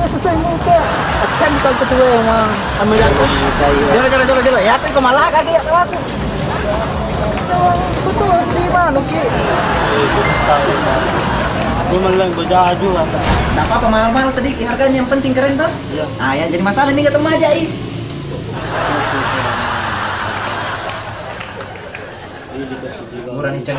sesuai muka. Acan kau ketua yang mah ambil aku. Jolo. Ya aku malah kaki tahu aku. Betul sih mah Nuki. Gue malah bejaju lah. Enggak apa-apa mahal-mahal sedikit harganya yang penting keren tuh. Iya. Ah ya jadi masalah ini ketemu aja ih. Ini dikasih juga. Murah nih ceng.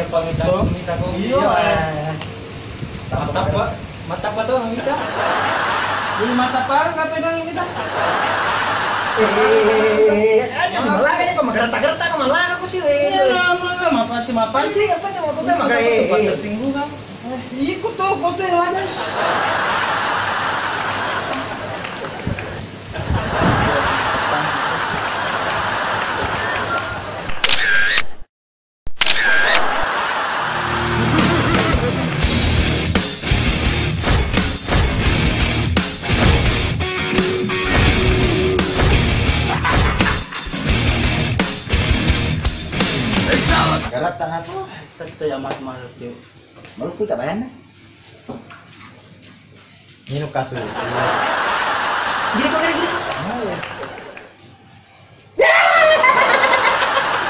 Minta kau. Iya. Mantap apa tuh minta? Beli mantap apa? Kapan yang minta? Aja malah kayaknya pemagerta-gerta malah aku sih. Iya, malah apa sih? Apa tempat tersinggung kan? Ikut tuh, kau tuh yang ada. Jalan tanah tuh. Kita yang mahal tuh. Baru kita bayar. Ini kasus. Jadi kok gini?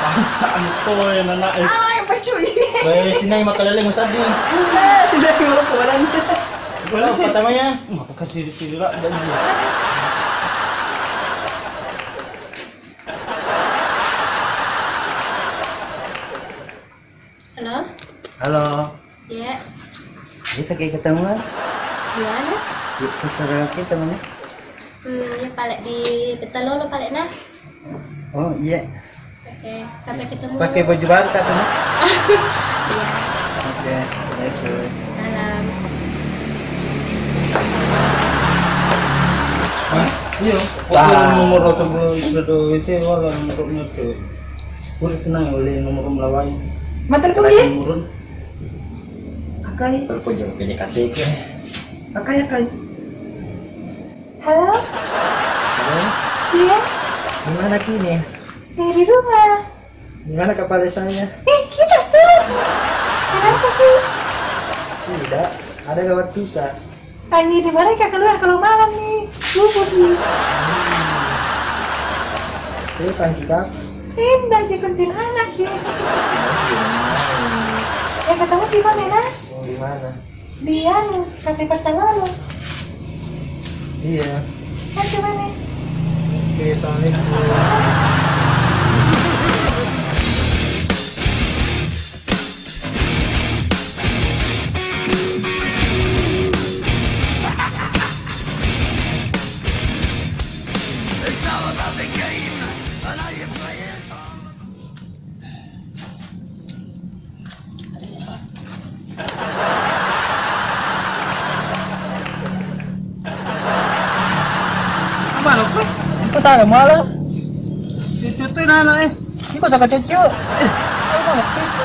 Pantan tuh yang anak. Ah, yang pecuy. Baik sini makalele musadi. Sudah tinggal ke badan. Boleh pertamanya. Apa kasih dikira dan dia. Halo? Halo. Ya, Kita kayak ketemu lah. gimana? Itu saudara kita mana? Ya paling di Betalolo paling nah. Oh iya. Oke, sampai ketemu. Pakai baju baru tak tuh? Iya, Oke. Baik. malam. Iya. Nomor autobus itu wala nomornya tuh. Boleh tenang oleh nomor melawai. Mantan kau dia? Nomor. Akai. Telepon jangan punya KTP. Akai. Halo? Halo. Iya, Gimana kini? di rumah. Gimana kepala saya? Kita tuh. Kenapa sih? Tidak. Ada gawat kita. Lagi di mana keluar kalau malam nih? Subuh nih. Saya panggil kak. Pindah di kuntilanak ya. Ya ketemu di mana nah? Di mana? Di anu, kafe Betalolo. Iya. Kan di mana? Oke, assalamualaikum. Mana kau? Kok sana malah? Cucu tuh nana Ini kok sama cucu? Apa cucu?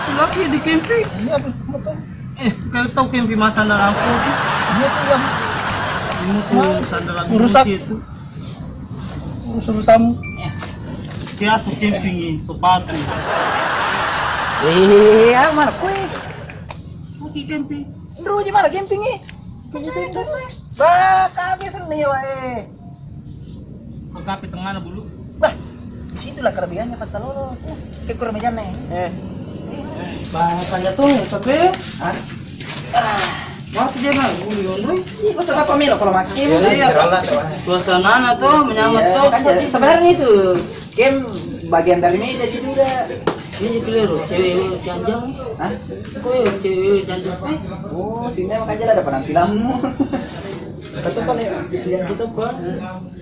laki di camping. Ini apa? Betul. Kau tahu camping mata lampu tuh? Dia tuh yang Ini tuh sandaran Rusak. itu. urusan. Dia tuh camping ini sepatu. Mana kue? Laki camping. Dulu di mana campingnya? Bah, kami seni wae. Kekapi tengah na bulu. Bah, disitulah kelebihannya Betalolo. Kayak kurang meja nih. Bahasanya tuh sampai Ah, waktu dia mah bulu yondoi. ini kok apa milo kalau makin? Iya, suasana tuh menyamar Iya, tuh. kan jadi sebenarnya itu game bagian dari meja juga. Ini keliru, cewek janjang. Hah? Kok ya cewek janjang sih? Oh, sini makanya ada penampilanmu. Kata paling siang kita apa?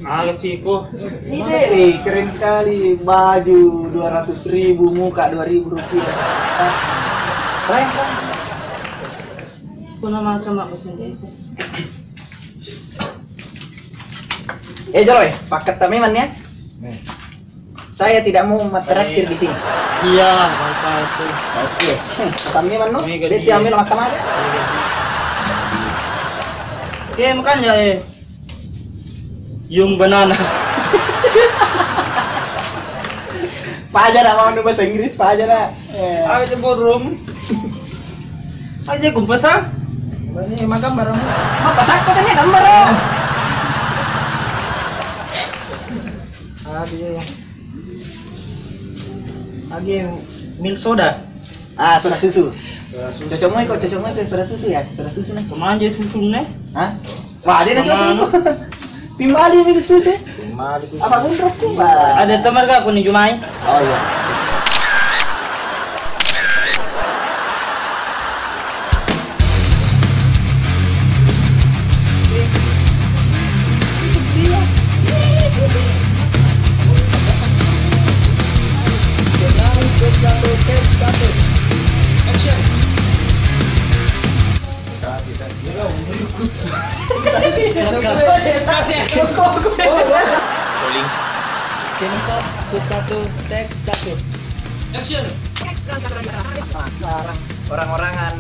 Ah, Ciko. Ini deh, keren sekali. Baju 200.000, muka 2.000 rupiah. Keren kan? Kuna macam apa sih itu? Joroy, paket tamiman ya? Saya tidak mau terakhir di sini. Iya, apa itu? Oke. Kami mana? Ini Dia gaji. ambil makam aja. Oke, makanya yung banana. Pak aja nak mau bahasa Inggris, Pak aja nak. Aja burung. Aja kumpasa. Ini makam barang. Apa sak katanya gambar? Lagi milk soda. Ah, soda susu. Cocoknya kok cocoknya ke soda susu ya? Soda susu nih. Kemana aja susunya? Hah? Wah, dia nak Kemana? cocok. Pimbali ini susu. Apa pun rokok, Pak. Ada teman gak aku nih Jumai? Oh iya. Orang-orangan.